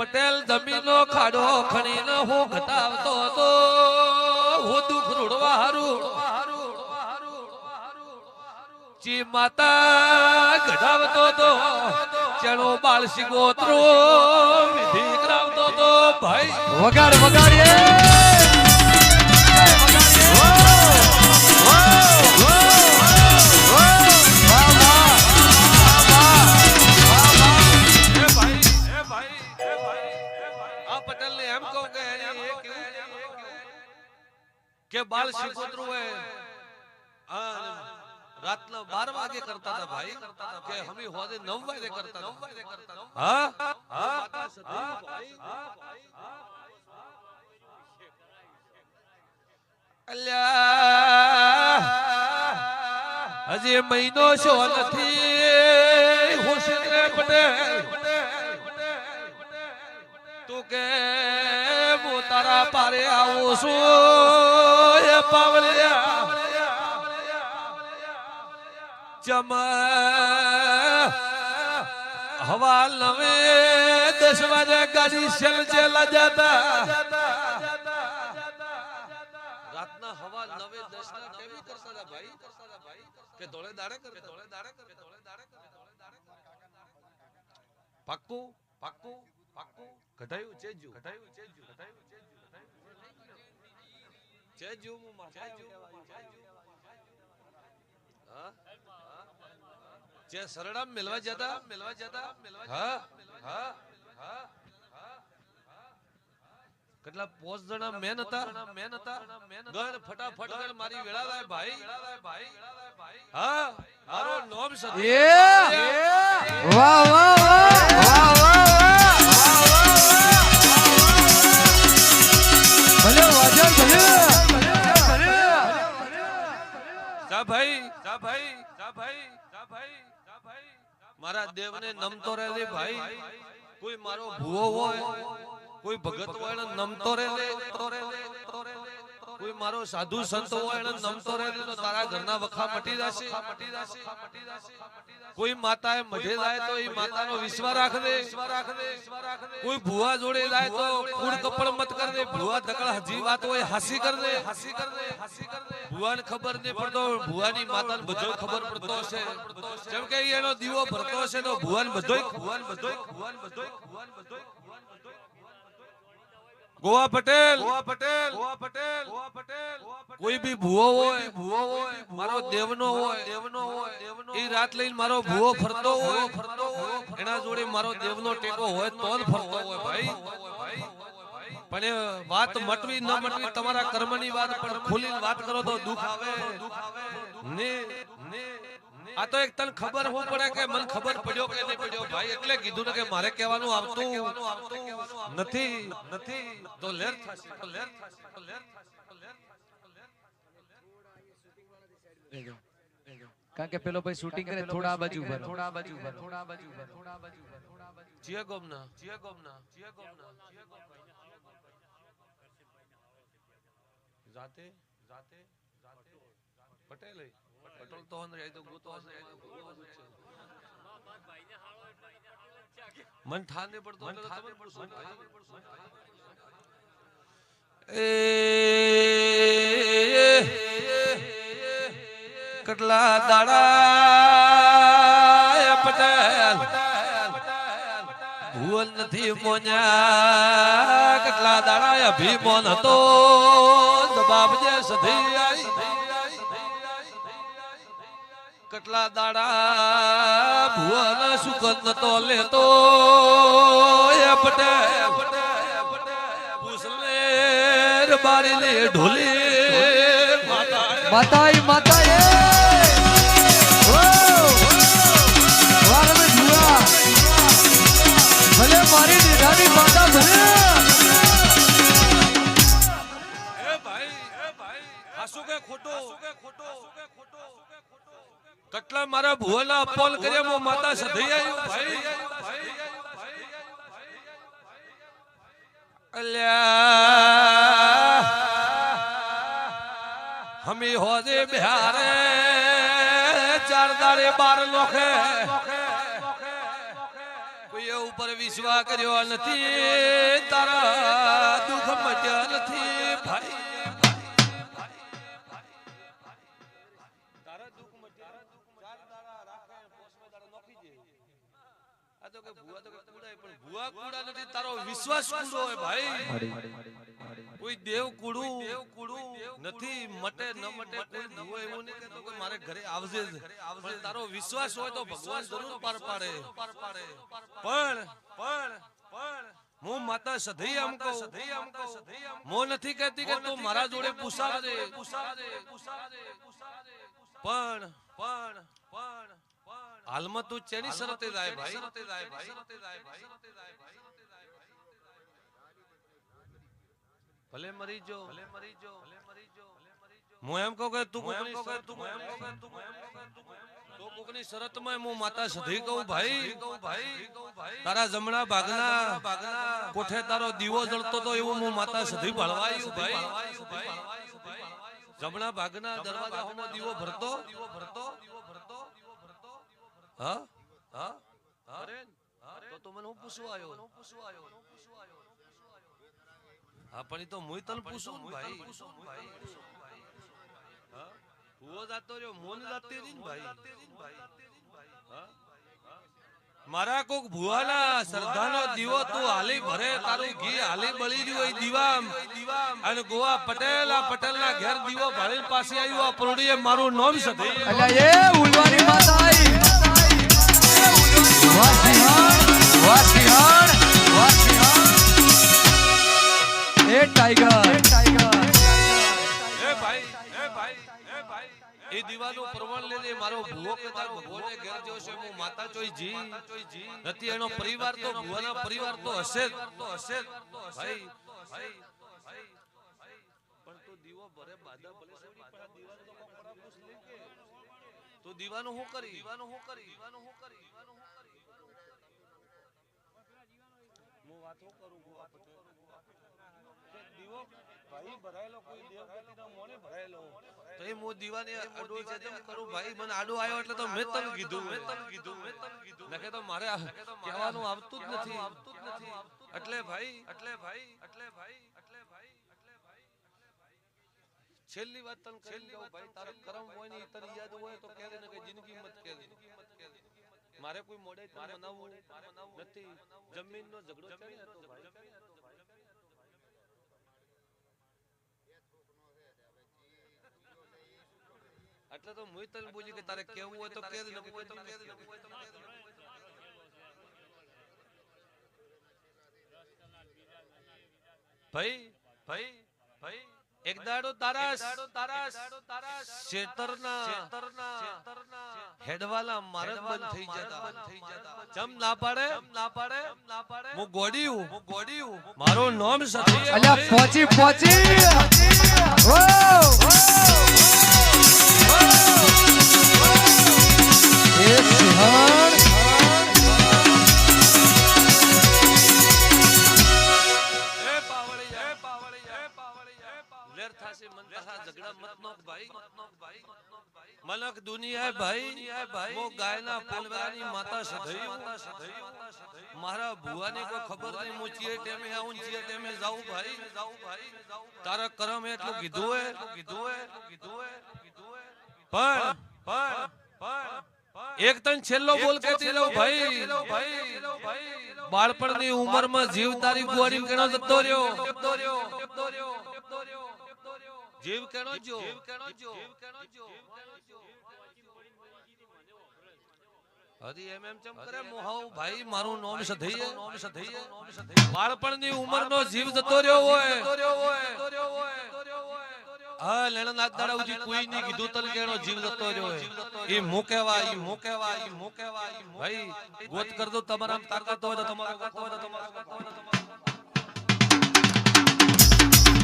પટેલ જમીનો ખાડો ખણીને હું ઘટાવતો હતો હું દુઃખ રૂડવા હારું ચી માતા ઘટાવતો હતો ચણો બાળ સિગોતરો વિધિ કરાવતો હતો ભાઈ વગાડ વગાડ કે બાળ સિકોતરું હોય રાતના 12 વાગે કરતા હતા ભાઈ કે હમી હોદે 9 વાગે કરતા હા અલ્યા હજી મહિનો શો નથી હુસેન પટેલ તું કે હું તારા પારે આવું છું એ પાવલિયા ચમ હવા 9-10 વાગે ગાડી સેલ ચેલા જતા રાતના હવા 9-10 ના કેવી કરતા હતા ભાઈ કે ધોળે દાડે પાક્કું ઘટાયું ચેજુ હું હા જે સરડામ મિલવા જતા હા કેટલા 5 જણા મેન હતા ગણ ફટાફટ ગણ મારી વેળા લાય ભાઈ હા મારો નામ સદ વાહ વાહ ભલે વાજન ભલે જા ભાઈ મારા દેવને નમતો રહે ભાઈ કોઈ મારો ભૂવો હોય કોઈ ભગત હોય ને નમતો રહે કોઈ મારો સાધુ સંત હોય ને નમતો રહે તો તારા ઘરના વખા મટી જશે કોઈ માતાએ મઢે જાય તો એ માતાનો વિશ્વાસ રાખ દે કોઈ ભુવા જોડે જાય તો કુડ કપડ મત કર દે ભુવા ધકળ હજી વાત હોય હાસી કર દે ભુવાને ખબર નહીં પડતો ભુવાની માતાને બધો ખબર પડતો છે જેમ કે એનો દીવો ભરતો છે તો ભુવાને બધોય ગોવા પટેલ કોઈ બી ભુવો હોય મારો દેવનો હોય એ રાત લઈને મારો ભુવો ફરતો હોય એના જોડે મારો દેવનો ટેકો હોય તો જ ફરતો હોય ભાઈ પણ એ વાત મટવી ન મટવી તમારા કર્મની વાત પણ ખુલીને વાત કરો તો દુઃખ આવે ને આ તો એક તને ખબર હું પડે કે મને ખબર પડ્યો કે નહીં પડ્યો ભાઈ એટલે કીધું ને કે મારે કહેવાનું આવતું નથી તો લેર થશે કારણ કે પેલો ભાઈ શૂટિંગ કરે થોડા બાજુ પર ચિયા ગોમના જાતે પટેલ તો મન ઠાને પડતો કેટલા દાડા પટેલ ભુવન નથી મોન્યા કેટલા દાડા અભિમાન હતો જવાબ જે સધી આવી કેટલા દાડા ભુવન સુગંધ તો લેતો એ પટેલ પુસલે બારી લે ઢોલી માતા ભલે મારી નિરાની માતા ભલે હાસુ કે ખોટો કેટલા મારા ભુવાના અપોલ કર્યા મો માતા સધી આવ્યું ભાઈ અલ્યા હમી હોજે બિહારે 4 દાડે 12 લોખે કોઈ ઉપર વિશ્વાસ કર્યો નથી તારા દુઃખ મટ્યા નથી ભાઈ તારા દુઃખ મટ્યા ચાર દાડા રાખે પોસમે દાડા નોખી દે આ તો કે ભુવા તો કે કુડાય પણ ભુવા કુડા નથી તારો વિશ્વાસ કુડો હોય ભાઈ કોઈ દેવ કુડું નથી મટે ન મટે કોઈ ભુવો એવું નહીં કહેતો કે મારે ઘરે આવજે જ પણ તારો વિશ્વાસ હોય તો ભગવાન જરૂર પાર પાડે પણ હું માતા સધી આમ કહું મો નથી કહેતી કે તું મારા જોડે પૂછાડે પણ હાલમાં તું ચેની શરતે જાય ભાઈ ભલે મરી જો હું એમ કહું કે તું કોકની શરતમાં હું માતા સધી કહું ભાઈ તારા જમણા ભાગના કોઠે તારો દીવો જળતો તો એવું હું માતા સધી ભળવાયું ભાઈ જમણા ભાગના દરવાજામાં દીવો ભરતો હા તો મને હું પૂછવા આવ્યો હા પણ તો મુઈ તને પૂછું ભાઈ ભૂવો જાતો રહ્યો મોન જાતી રહી ને ભાઈ મારા કોક ભુવાના શ્રદ્ધાનો દીવો તું હાલી ભરે તારું ઘી હાલી બળી રહ્યું હોય દીવામ અને ગોવા પટેલના ઘેર દીવો ભાળીને પાસે આવ્યો આ પરોડીએ મારું નામ સધી અલ્યા એ ઉલવાની માતા આઈ વાહ સિંહણ એ ટાઈગર એ દીવાનો પ્રમાણ લેજે મારો ભૂવો કદાચ ભગવાને ઘેર જો છે હું માતા ચોઈ જી નથી એનો પરિવાર તો ભુવાના પરિવાર તો હશે ભાઈ પણ તો દીવો ભરે બાદા ભલે સોડી પણ આ દીવાનો તો કોકડા પૂછ લે કે તો દીવાનો હું કરી હું વાતો કરું ગોવા પટેલ દીવો ભાઈ ભરાયેલો કોઈ દેવગતિના મોને ભરાયેલો તો એ મો દીવાને આડો છે તેમ કરું ભાઈ મને આડો આવ્યો એટલે તો મેં તને કીધું નકે તો મારે કહેવાનું આવતું જ નથી એટલે ભાઈ છેલ્લી વાત તને કરી દઉં ભાઈ તારો કરમ હોય ને તને યાદ હોય તો કહે દે ને કે જિંદગી મત કહે દે મારે કોઈ મોડે તને મનાવવું નથી જમીનનો ઝઘડો છે ને તો ભાઈ એટલે તો મુઈ તને બોલી કે તારે કેવું હોય તો કહે દે ને કોઈ તો કહે દે ભાઈ એક દાડો તારા શેતરના હેડવાલા મારત બંધ થઈ જતા જમ ના પાડે હું ગોડીયું મારો નામ સધી અલ્યા પહોંચી ઓ એ સિંહણ મલક દુનિયા ભાઈ મો ગાયના પોલવરાની માતા સધઈ મારા ભુવાની કોઈ ખબર નહીં હું ચીએ ટેમે આવું ચીએ ટેમે જાઉં ભાઈ તારા કરમ એટલું કીધું હે પણ એક તન છેલ્લો બોલ કહેતી લઉં ભાઈ બાળપણની ઉંમરમાં જીવ તારી ગુવાડી કેનો જતો રહ્યો જીવ કેનો જો હરી એમ ચમ કરે મોહાવ ભાઈ મારું નામ સધઈ બાળપણની ઉંમરનો જીવ જતો રહ્યો હોય હા લેણા નાથ દાડા ઉજી કોઈ ની કીધું તલ કેનો જીવ જતો રહ્યો એ મો કહેવાય ભાઈ ગોત કર દો તમારા તાકાત હોય તો તમારો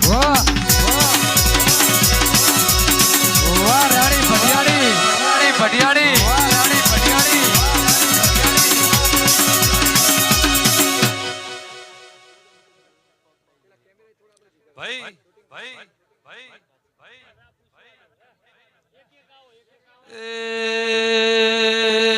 વાહ વાહ રાણી ભટિયાળી ભાઈ એ